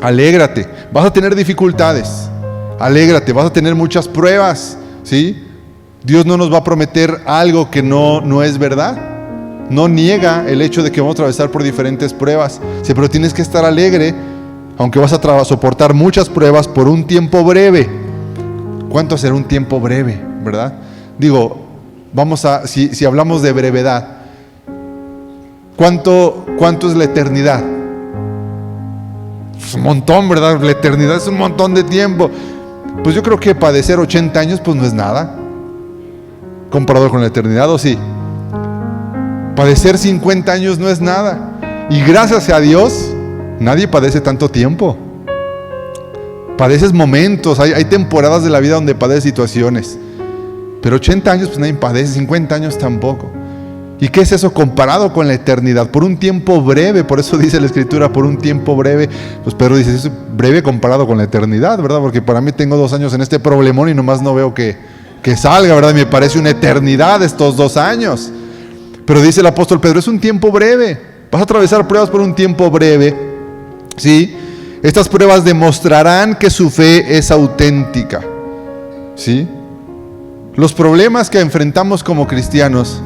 Alégrate, vas a tener dificultades, alégrate, vas a tener muchas pruebas, ¿sí? Dios no nos va a prometer algo que no es verdad. No niega el hecho de que vamos a atravesar por diferentes pruebas, sí, pero tienes que estar alegre, aunque vas a soportar muchas pruebas por un tiempo breve. ¿Cuánto será un tiempo breve, verdad? Digo, si hablamos de brevedad, ¿cuánto es la eternidad? Pues un montón, ¿verdad? La eternidad es un montón de tiempo. Pues yo creo que padecer 80 años pues no es nada comparado con la eternidad, ¿o sí? Padecer 50 años no es nada. Y gracias a Dios, nadie padece tanto tiempo. Padeces momentos, hay temporadas de la vida donde padeces situaciones. Pero 80 años pues nadie padece, 50 años tampoco. ¿Y qué es eso comparado con la eternidad? Por un tiempo breve, por eso dice la Escritura, por un tiempo breve. Pues Pedro dice, es breve comparado con la eternidad, ¿verdad? Porque para mí tengo 2 años en este problemón y nomás no veo que salga, ¿verdad? Me parece una eternidad estos 2 años. Pero dice el apóstol Pedro, es un tiempo breve. Vas a atravesar pruebas por un tiempo breve, ¿sí? Estas pruebas demostrarán que su fe es auténtica, ¿sí? Los problemas que enfrentamos como cristianos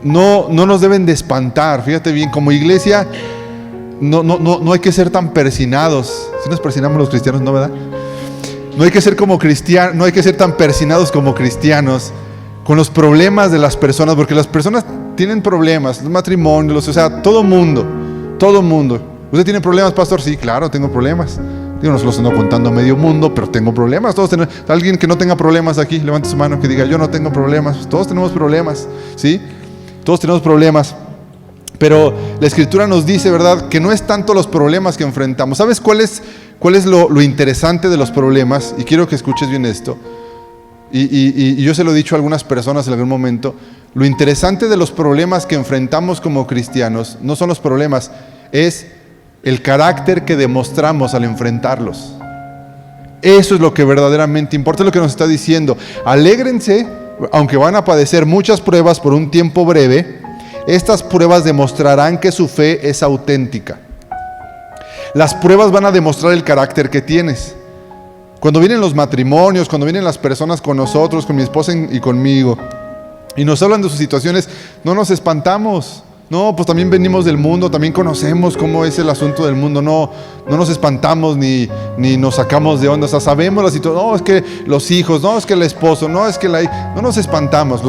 no nos deben de espantar. Fíjate bien, como iglesia no hay que ser tan persinados. Si nos persinamos los cristianos, ¿no, verdad? No hay que ser no hay que ser tan persinados como cristianos con los problemas de las personas, porque las personas tienen problemas, los matrimonios, o sea, todo mundo. ¿Usted tiene problemas, pastor? Sí, claro, tengo problemas. Digo, no se los ando contando a medio mundo, pero tengo problemas. Todos tenemos. Alguien que no tenga problemas aquí, levante su mano que diga, yo no tengo problemas. Todos tenemos problemas, ¿sí? Todos tenemos problemas. Pero la Escritura nos dice, ¿verdad?, que no es tanto los problemas que enfrentamos. ¿Sabes cuál es lo interesante de los problemas? Y quiero que escuches bien esto. Y yo se lo he dicho a algunas personas en algún momento. Lo interesante de los problemas que enfrentamos como cristianos no son los problemas, es el carácter que demostramos al enfrentarlos. Eso es lo que verdaderamente importa, es lo que nos está diciendo. Alégrense, aunque van a padecer muchas pruebas por un tiempo breve. Estas pruebas demostrarán que su fe es auténtica. Las pruebas van a demostrar el carácter que tienes. Cuando vienen los matrimonios, cuando vienen las personas con nosotros, con mi esposa y conmigo, y nos hablan de sus situaciones, no nos espantamos. No, pues también venimos del mundo, también conocemos cómo es el asunto del mundo. No nos espantamos ni nos sacamos de onda. O sea, sabemos la situación. No, es que los hijos, no, es que el esposo, no, es que no nos espantamos.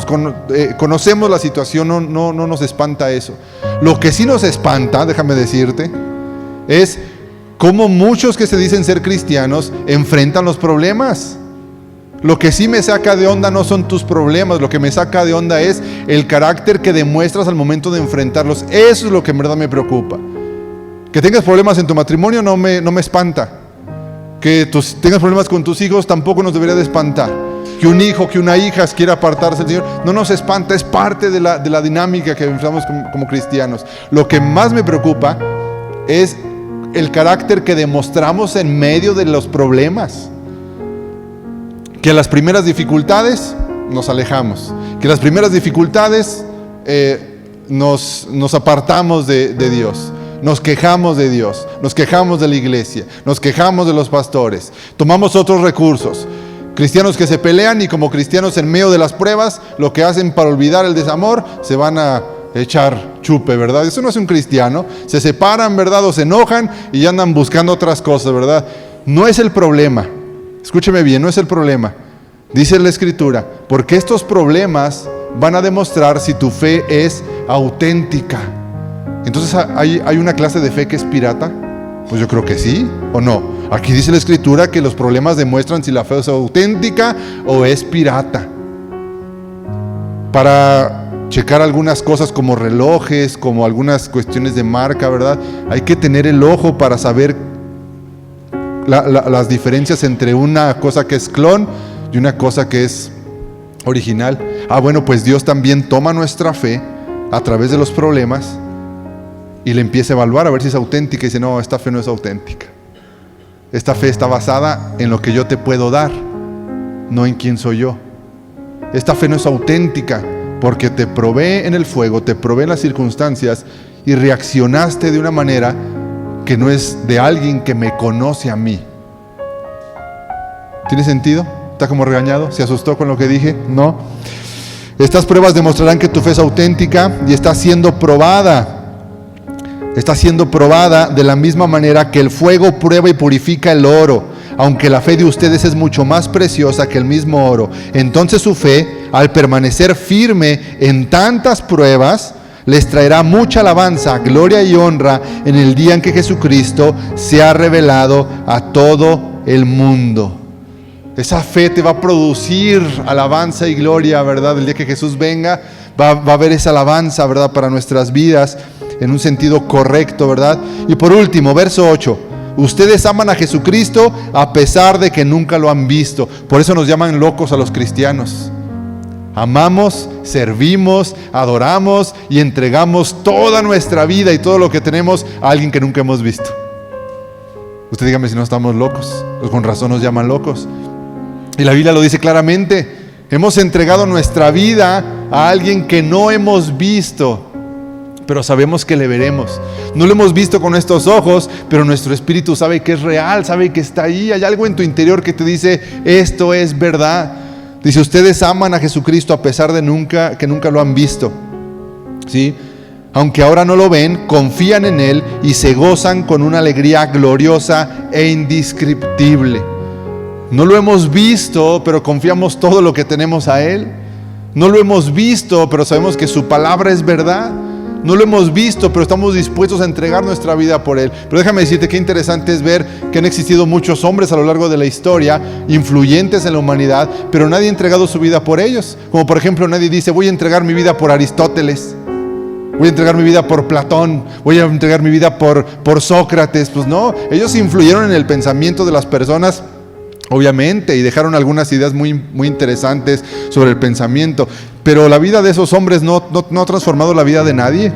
Conocemos la situación, no nos espanta eso. Lo que sí nos espanta, déjame decirte, es cómo muchos que se dicen ser cristianos enfrentan los problemas. Lo que sí me saca de onda no son tus problemas, lo que me saca de onda es el carácter que demuestras al momento de enfrentarlos. Eso es lo que en verdad me preocupa. Que tengas problemas en tu matrimonio no me espanta. Que tengas problemas con tus hijos tampoco nos debería de espantar. Que un hijo, que una hija quiera apartarse del Señor, no nos espanta, es parte de la dinámica que enfrentamos como cristianos. Lo que más me preocupa es el carácter que demostramos en medio de los problemas. Que a las primeras dificultades nos alejamos, que a las primeras dificultades nos apartamos de Dios, nos quejamos de Dios, nos quejamos de la iglesia, nos quejamos de los pastores, tomamos otros recursos. Cristianos que se pelean y como cristianos en medio de las pruebas, lo que hacen para olvidar el desamor, se van a echar chupe, ¿verdad? Eso no es un cristiano. Se separan, ¿verdad? O se enojan y andan buscando otras cosas, ¿verdad? No es el problema. Escúcheme bien, no es el problema. Dice la Escritura, porque estos problemas van a demostrar si tu fe es auténtica. Entonces, ¿hay una clase de fe que es pirata? Pues yo creo que sí, ¿o no? Aquí dice la Escritura que los problemas demuestran si la fe es auténtica o es pirata. Para checar algunas cosas como relojes, como algunas cuestiones de marca, ¿verdad? Hay que tener el ojo para saber las diferencias entre una cosa que es clon y una cosa que es original. Bueno, pues Dios también toma nuestra fe a través de los problemas y le empieza a evaluar a ver si es auténtica, y dice, no, esta fe no es auténtica. Esta fe está basada en lo que yo te puedo dar, no en quién soy yo. Esta fe no es auténtica porque te probé en el fuego, te probé en las circunstancias y reaccionaste de una manera que no es de alguien que me conoce a mí. ¿Tiene sentido? ¿Está como regañado? ¿Se asustó con lo que dije? No. Estas pruebas demostrarán que tu fe es auténtica y está siendo probada. Está siendo probada de la misma manera que el fuego prueba y purifica el oro, aunque la fe de ustedes es mucho más preciosa que el mismo oro. Entonces su fe, al permanecer firme en tantas pruebas, les traerá mucha alabanza, gloria y honra en el día en que Jesucristo sea revelado a todo el mundo. Esa fe te va a producir alabanza y gloria, ¿verdad? El día que Jesús venga, va a haber esa alabanza, ¿verdad? Para nuestras vidas, en un sentido correcto, ¿verdad? Y por último, verso 8. Ustedes aman a Jesucristo a pesar de que nunca lo han visto. Por eso nos llaman locos a los cristianos. Amamos, servimos, adoramos y entregamos toda nuestra vida y todo lo que tenemos a alguien que nunca hemos visto. Usted dígame si no estamos locos. Pues con razón nos llaman locos. Y la Biblia lo dice claramente. Hemos entregado nuestra vida a alguien que no hemos visto, pero sabemos que le veremos. No lo hemos visto con estos ojos, pero nuestro espíritu sabe que es real, sabe que está ahí. Hay algo en tu interior que te dice, esto es verdad. Dice, ustedes aman a Jesucristo a pesar de que nunca lo han visto. ¿Sí? Aunque ahora no lo ven, confían en Él y se gozan con una alegría gloriosa e indescriptible. No lo hemos visto, pero confiamos todo lo que tenemos a Él. No lo hemos visto, pero sabemos que su palabra es verdad. No lo hemos visto, pero estamos dispuestos a entregar nuestra vida por Él. Pero déjame decirte qué interesante es ver que han existido muchos hombres a lo largo de la historia, influyentes en la humanidad, pero nadie ha entregado su vida por ellos. Como por ejemplo, nadie dice, voy a entregar mi vida por Aristóteles, voy a entregar mi vida por Platón, voy a entregar mi vida por Sócrates. Pues no, ellos influyeron en el pensamiento de las personas, obviamente, y dejaron algunas ideas muy, muy interesantes sobre el pensamiento. Pero la vida de esos hombres no ha transformado la vida de nadie.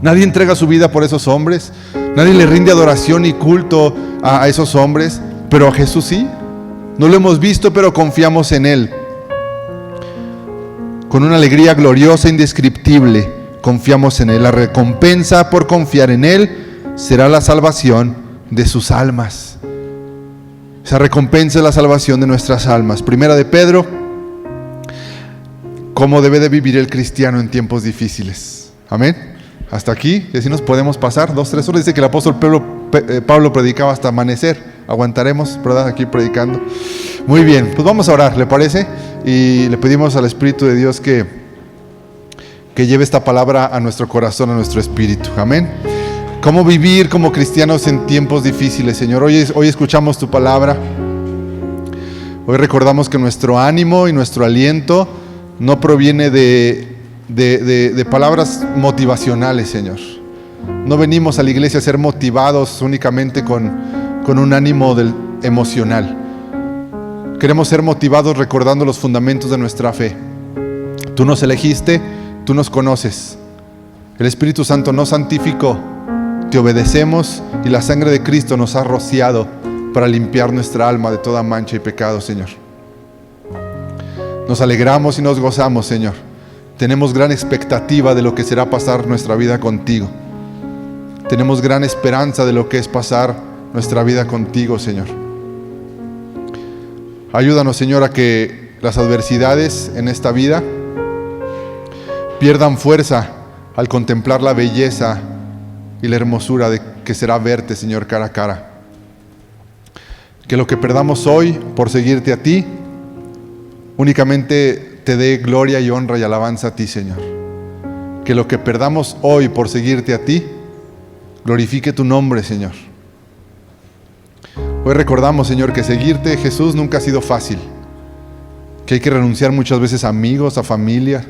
Nadie entrega su vida por esos hombres. Nadie le rinde adoración y culto a esos hombres. Pero a Jesús sí. No lo hemos visto, pero confiamos en Él. Con una alegría gloriosa e indescriptible, confiamos en Él. La recompensa por confiar en Él será la salvación de sus almas. Esa recompensa es la salvación de nuestras almas. Primera de Pedro, ¿cómo debe de vivir el cristiano en tiempos difíciles? Amén. Hasta aquí, y así nos podemos pasar 2-3 horas. Dice que el apóstol Pablo predicaba hasta amanecer. Aguantaremos, ¿verdad? Aquí predicando. Muy bien, pues vamos a orar, ¿le parece? Y le pedimos al Espíritu de Dios que lleve esta palabra a nuestro corazón, a nuestro espíritu. Amén. ¿Cómo vivir como cristianos en tiempos difíciles, Señor? Hoy escuchamos tu palabra. Hoy recordamos que nuestro ánimo y nuestro aliento no proviene de palabras motivacionales, Señor. No venimos a la iglesia a ser motivados únicamente con un ánimo emocional. Queremos ser motivados recordando los fundamentos de nuestra fe. Tú nos elegiste, tú nos conoces. El Espíritu Santo nos santificó. Te obedecemos y la sangre de Cristo nos ha rociado para limpiar nuestra alma de toda mancha y pecado, Señor. Nos alegramos y nos gozamos, Señor. Tenemos gran expectativa de lo que será pasar nuestra vida contigo. Tenemos gran esperanza de lo que es pasar nuestra vida contigo, Señor. Ayúdanos, Señor, a que las adversidades en esta vida pierdan fuerza al contemplar la belleza y la hermosura de que será verte, Señor, cara a cara. Que lo que perdamos hoy por seguirte a ti, únicamente te dé gloria y honra y alabanza a ti, Señor. Que lo que perdamos hoy por seguirte a ti, glorifique tu nombre, Señor. Hoy recordamos, Señor, que seguirte, Jesús, nunca ha sido fácil. Que hay que renunciar muchas veces a amigos, a familia,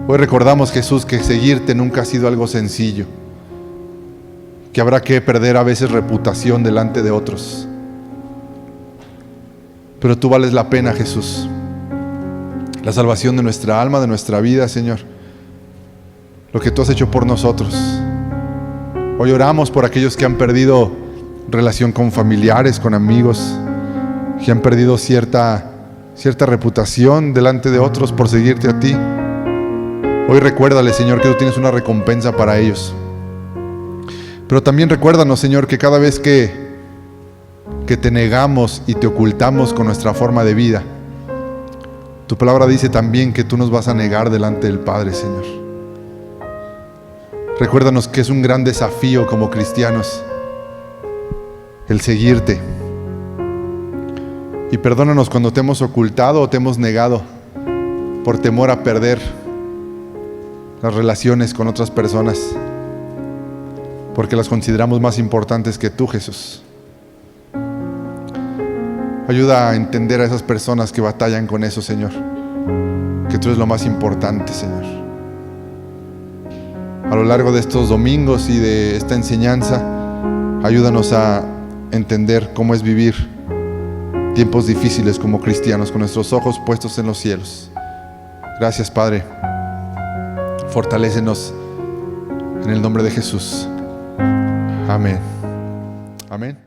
Hoy recordamos, Jesús, que seguirte nunca ha sido algo sencillo, que habrá que perder a veces reputación delante de otros. Pero tú vales la pena, Jesús. La salvación de nuestra alma, de nuestra vida, Señor. Lo que tú has hecho por nosotros. Hoy oramos por aquellos que han perdido relación con familiares, con amigos, que han perdido cierta reputación delante de otros por seguirte a ti. Hoy recuérdale, Señor, que tú tienes una recompensa para ellos. Pero también recuérdanos, Señor, que cada vez que te negamos y te ocultamos con nuestra forma de vida, tu palabra dice también que tú nos vas a negar delante del Padre, Señor. Recuérdanos que es un gran desafío como cristianos el seguirte. Y perdónanos cuando te hemos ocultado o te hemos negado por temor a perder las relaciones con otras personas, porque las consideramos más importantes que tú, Jesús. Ayuda a entender a esas personas que batallan con eso, Señor, que tú eres lo más importante, Señor. A lo largo de estos domingos y de esta enseñanza, ayúdanos a entender cómo es vivir tiempos difíciles como cristianos, con nuestros ojos puestos en los cielos. Gracias, Padre. Fortalécenos en el nombre de Jesús. Amén. Amén.